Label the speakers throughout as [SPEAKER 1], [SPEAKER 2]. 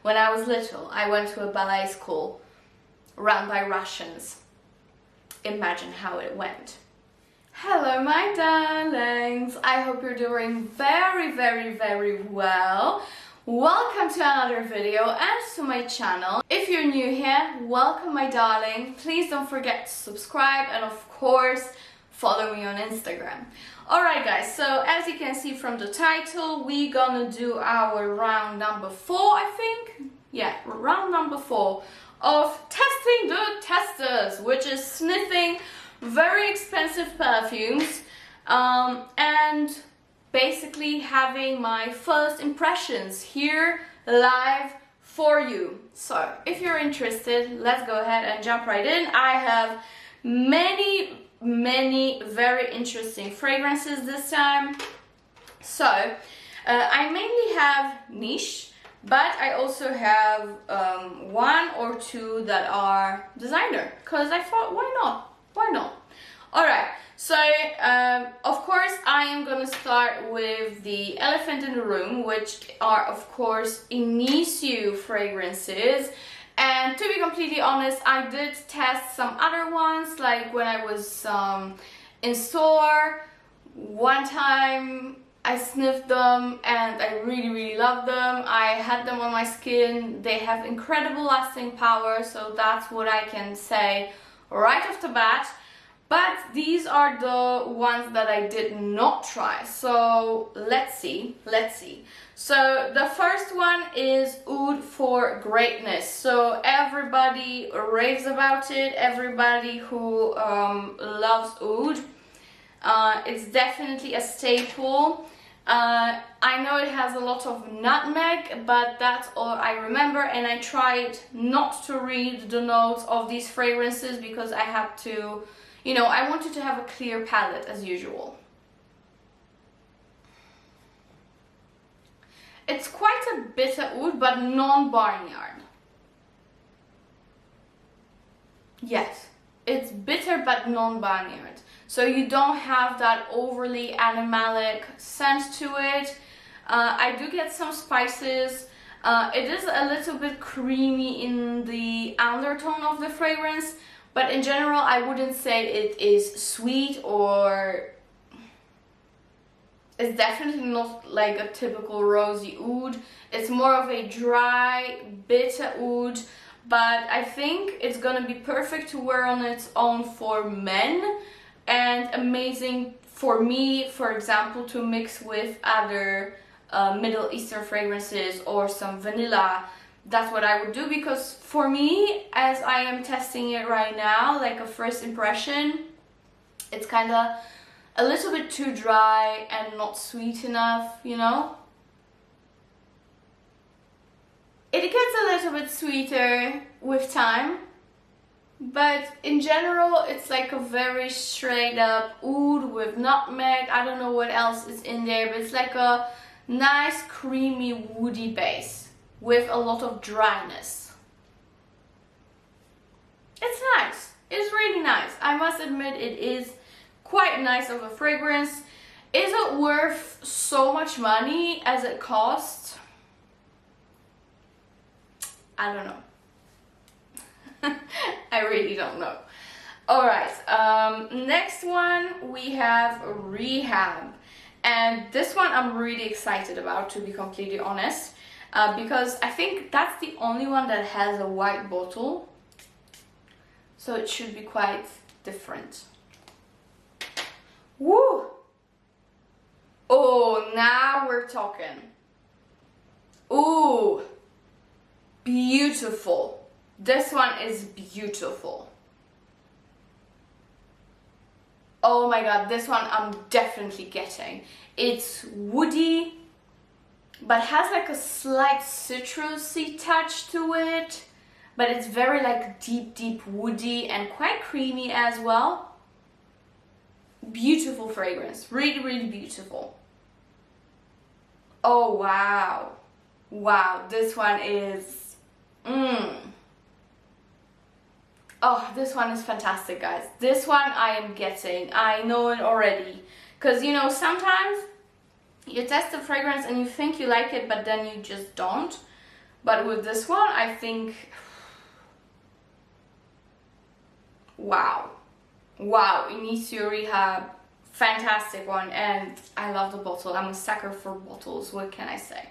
[SPEAKER 1] When I was little, I went to a ballet school run by Russians. Imagine how it went. Hello my darlings, I hope you're doing very well. Welcome to another video and to my channel. If you're new here, welcome my darling. Please don't forget to subscribe and of course follow me on Instagram. Alright guys, so as you can see from the title, we're gonna do our round number 4, I think. Yeah, round number 4 of testing the testers, which is sniffing very expensive perfumes and basically having my first impressions here live for you. So if you're interested, let's go ahead and jump right in. I have many very interesting fragrances this time. So I mainly have niche, but I also have one or two that are designer, because I thought, why not? Alright, so of course I am gonna start with the elephant in the room, which are of course Initio fragrances. And to be completely honest, I did test some other ones, like when I was in store. One time I sniffed them and I really loved them. I had them on my skin. They have incredible lasting power, so that's what I can say right off the bat. But these are the ones that I did not try, so let's see. So the first one is Oud for Greatness. So everybody raves about it, everybody who loves oud. It's definitely a staple. I know it has a lot of nutmeg, but that's all I remember, and I tried not to read the notes of these fragrances because I had to, you know, I wanted to have a clear palette as usual. It's quite a bitter oud, but non-barnyard. Yes, it's bitter but non-barnyard. So you don't have that overly animalic scent to it. I do get some spices. It is a little bit creamy in the undertone of the fragrance, but in general I wouldn't say it is sweet, or it's definitely not like a typical rosy oud. It's more of a dry, bitter oud, but I think it's gonna be perfect to wear on its own for men and amazing for me, for example, to mix with other Middle Eastern fragrances or some vanilla. That's what I would do, because for me, as I am testing it right now, like a first impression, it's kind of a little bit too dry and not sweet enough, you know? It gets a little bit sweeter with time, but in general it's like a very straight up oud with nutmeg. I don't know what else is in there, but it's like a nice creamy woody base with a lot of dryness. It's nice. It's really nice. I must admit it is quite nice of a fragrance. Is it worth so much money as it costs? I don't know. I really don't know. Alright, next one we have Rehab. And this one I'm really excited about, to be completely honest, because I think that's the only one that has a white bottle. So it should be quite different. Woo! Oh, now we're talking. Ooh, beautiful. This one is beautiful. Oh my god, this one I'm definitely getting. It's woody, but has like a slight citrusy touch to it. But it's very like deep woody and quite creamy as well. Beautiful fragrance, really beautiful. Oh wow, this one is oh, this one is fantastic, guys. This one I am getting. I know it already, because you know, sometimes you test a fragrance and you think you like it, but then you just don't. But with this one, I think, wow, Initio Rehab, fantastic one, and I love the bottle. I'm a sucker for bottles, what can I say?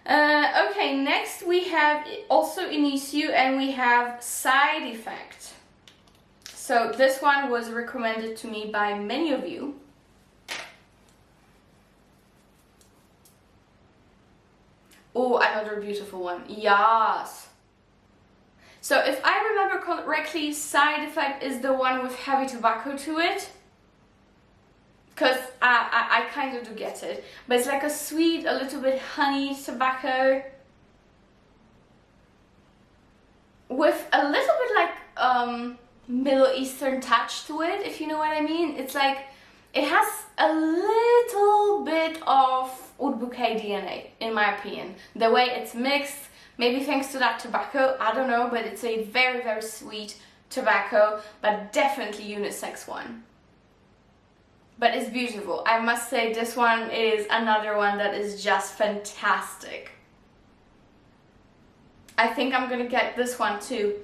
[SPEAKER 1] Okay, next we have also Initio, and we have Side Effect. So this one was recommended to me by many of you. Oh, another beautiful one. Yes. So if I remember correctly, Side Effect is the one with heavy tobacco to it. Because I kind of do get it. But it's like a sweet, a little bit honey tobacco. With a little bit like Middle Eastern touch to it, if you know what I mean. It's like, it has a little bit of Oud Bouquet DNA, in my opinion. The way it's mixed, maybe thanks to that tobacco, I don't know, but it's a very, very sweet tobacco, but definitely unisex one. But it's beautiful. I must say this one is another one that is just fantastic. I think I'm gonna get this one too.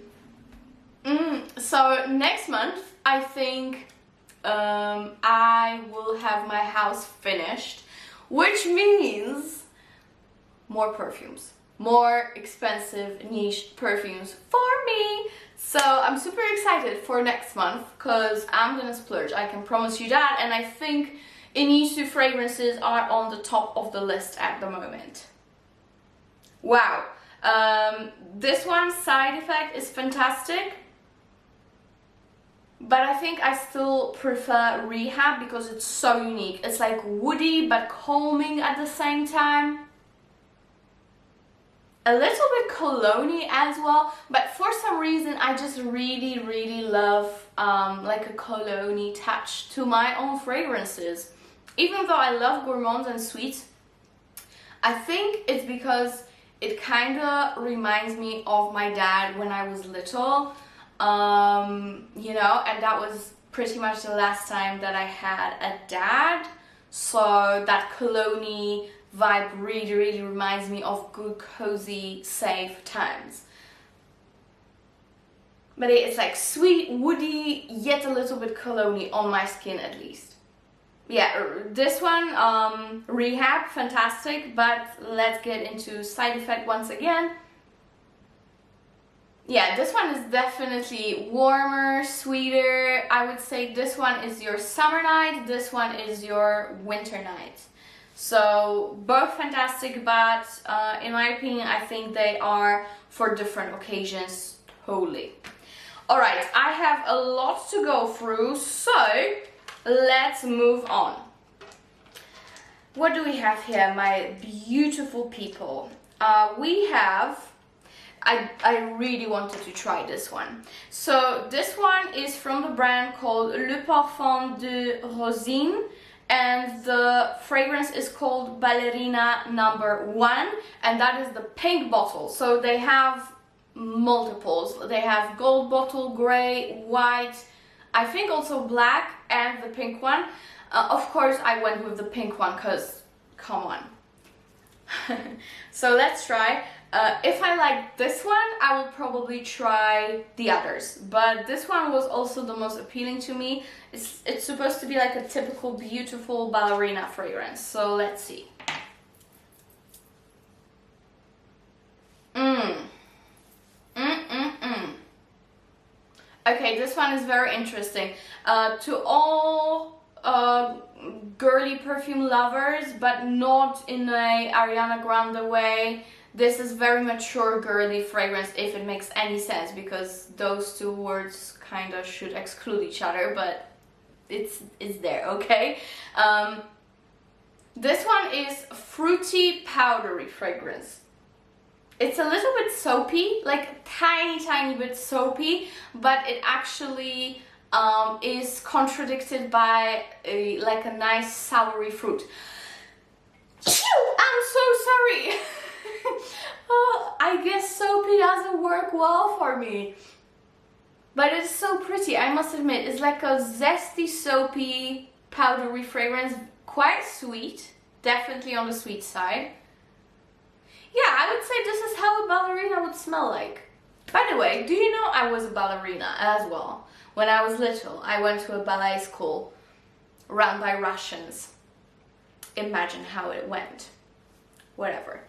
[SPEAKER 1] So next month, I think I will have my house finished, which means more perfumes, more expensive niche perfumes for me. So I'm super excited for next month because I'm gonna splurge, I can promise you that, and I think Initio fragrances are on the top of the list at the moment. Wow, this one, Side Effect, is fantastic. But I think I still prefer Rehab because it's so unique. It's like woody but calming at the same time. A little bit cologne-y as well, but for some reason I just really, really love like a cologne-y touch to my own fragrances. Even though I love gourmands and sweets, I think it's because it kind of reminds me of my dad when I was little. You know, and that was pretty much the last time that I had a dad, so that cologne-y vibe really, really reminds me of good, cozy, safe times. But it's like sweet, woody, yet a little bit cologne-y on my skin at least. Yeah, this one, Rehab, fantastic, but let's get into Side Effect once again. Yeah, this one is definitely warmer, sweeter. I would say this one is your summer night, this one is your winter night. So both fantastic, but in my opinion, I think they are for different occasions, totally. Alright, I have a lot to go through, so let's move on. What do we have here, my beautiful people? We have... I really wanted to try this one. So this one is from the brand called Le Parfum de Rosine, and the fragrance is called Ballerina #1, and that is the pink bottle. So they have multiples. They have gold bottle, grey, white, I think also black, and the pink one. Of course I went with the pink one because, come on. So let's try. If I like this one, I will probably try the others, but this one was also the most appealing to me. It's supposed to be like a typical beautiful ballerina fragrance, so let's see. Okay, this one is very interesting. To all girly perfume lovers, but not in a Ariana Grande way, this is very mature girly fragrance, if it makes any sense, because those two words kind of should exclude each other, but it's there, okay? This one is fruity powdery fragrance. It's a little bit soapy, like tiny bit soapy, but it actually is contradicted by like a nice soury fruit. I'm so sorry. I guess soapy doesn't work well for me, but it's so pretty, I must admit. It's like a zesty, soapy, powdery fragrance, quite sweet, definitely on the sweet side. yeah, I would say this is how a ballerina would smell like. By the way, do you know I was a ballerina as well? When I was little, I went to a ballet school run by Russians. Imagine how it went. Whatever.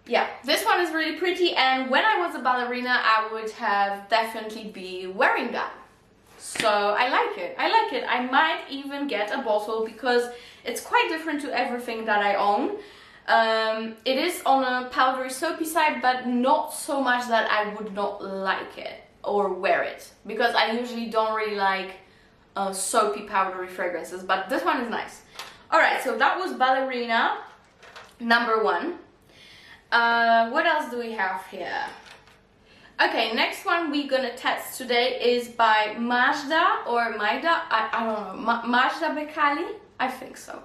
[SPEAKER 1] Yeah, this one is really pretty, and when I was a ballerina, I would have definitely be wearing that. So I like it. I like it. I might even get a bottle because it's quite different to everything that I own. It is on a powdery soapy side, but not so much that I would not like it or wear it, because I usually don't really like soapy powdery fragrances, but this one is nice. Alright, so that was Ballerina number 1. What else do we have here? Okay, next one we're gonna test today is by Majda or Majda, I don't know, Majda Bekkali? I think so.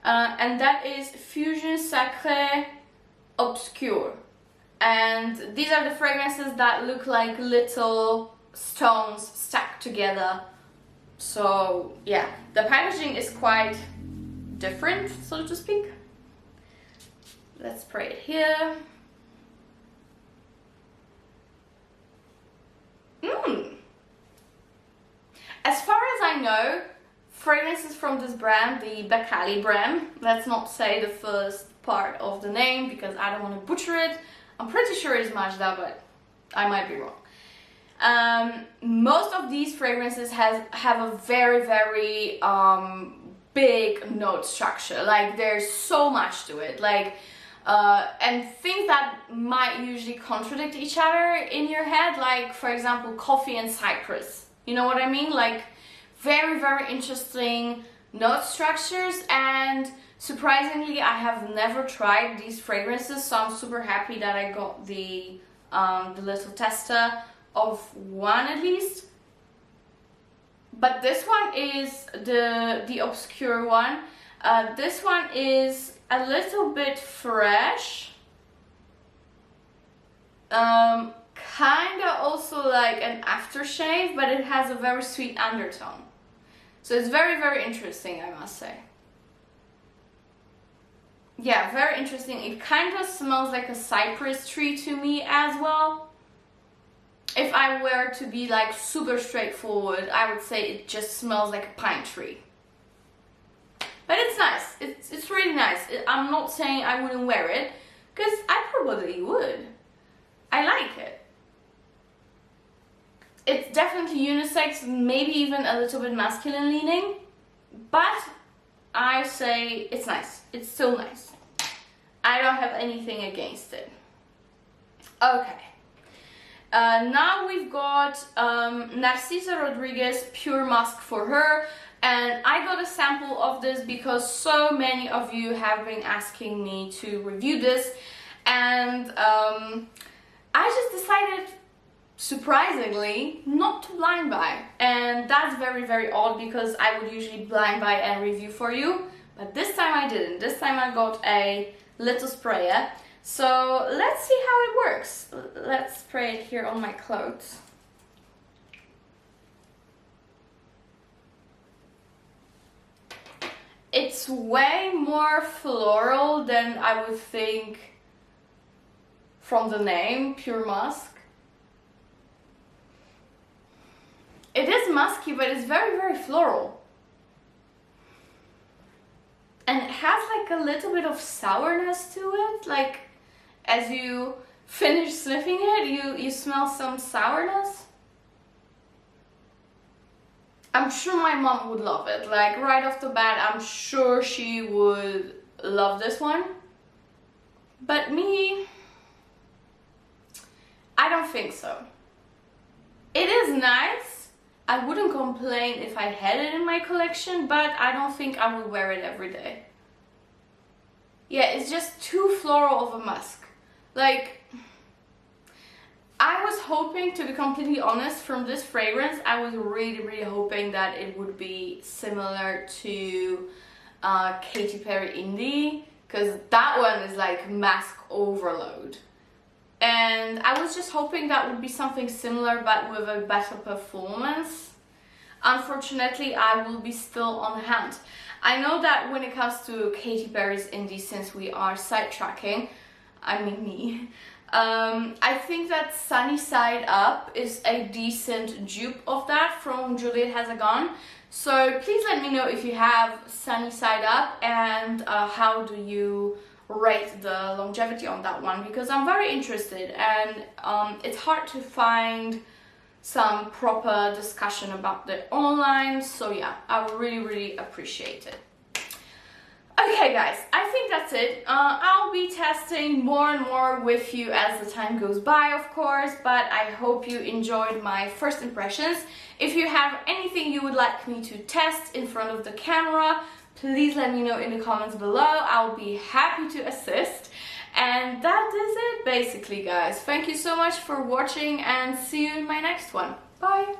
[SPEAKER 1] And that is Fusion Sacrée Obscur. And these are the fragrances that look like little stones stacked together. So yeah, the packaging is quite different, so to speak. Let's spray it here. As far as I know, fragrances from this brand, the Bekkali brand, let's not say the first part of the name because I don't want to butcher it. I'm pretty sure it's Majda, but I might be wrong. Most of these fragrances have a very, very big note structure. Like there's so much to it. Like and things that might usually contradict each other in your head, like for example coffee and cypress. You know what I mean? Like very, very interesting note structures, and surprisingly I have never tried these fragrances, so I'm super happy that I got the little tester of one at least. But this one is the Obscur one. This one is a little bit fresh, kinda also like an aftershave, but it has a very sweet undertone. So it's very, very interesting, I must say. Yeah, very interesting. It kind of smells like a cypress tree to me as well. If I were to be like super straightforward, I would say it just smells like a pine tree. But it's nice. It's really nice. I'm not saying I wouldn't wear it, because I probably would. I like it. It's definitely unisex, maybe even a little bit masculine leaning, but I say it's nice. It's still nice. I don't have anything against it. Okay. Now we've got Narciso Rodriguez Pure Musk for her, and I got a sample of this because so many of you have been asking me to review this, and I just decided, surprisingly, not to blind buy, and that's very, very odd because I would usually blind buy and review for you, but this time I didn't. This time I got a little sprayer, so let's see how it works. Let's spray it here on my clothes. It's way more floral than I would think from the name, Pure Musk. It is musky, but it's very, very floral. And it has like a little bit of sourness to it. Like as you finish sniffing it, you smell some sourness. I'm sure my mom would love it. Like right off the bat, I'm sure she would love this one. But me, I don't think so. It is nice. I wouldn't complain if I had it in my collection, but I don't think I would wear it every day. Yeah, it's just too floral of a musk. Like, I was hoping, to be completely honest, from this fragrance, I was really, really hoping that it would be similar to Katy Perry Indie, because that one is like mask overload. And I was just hoping that would be something similar but with a better performance. Unfortunately, I will be still on hand. I know that when it comes to Katy Perry's Indie, since we are sidetracking, I mean me. I think that Sunny Side Up is a decent dupe of that from Juliette Has a Gun. So please let me know if you have Sunny Side Up, and how do you rate the longevity on that one, because I'm very interested, and it's hard to find some proper discussion about it online. So yeah, I would really appreciate it. Okay guys, I think that's it. I'll be testing more and more with you as the time goes by, of course, but I hope you enjoyed my first impressions. If you have anything you would like me to test in front of the camera, please let me know in the comments below. I'll be happy to assist. And that is it basically, guys. Thank you so much for watching, and see you in my next one. Bye!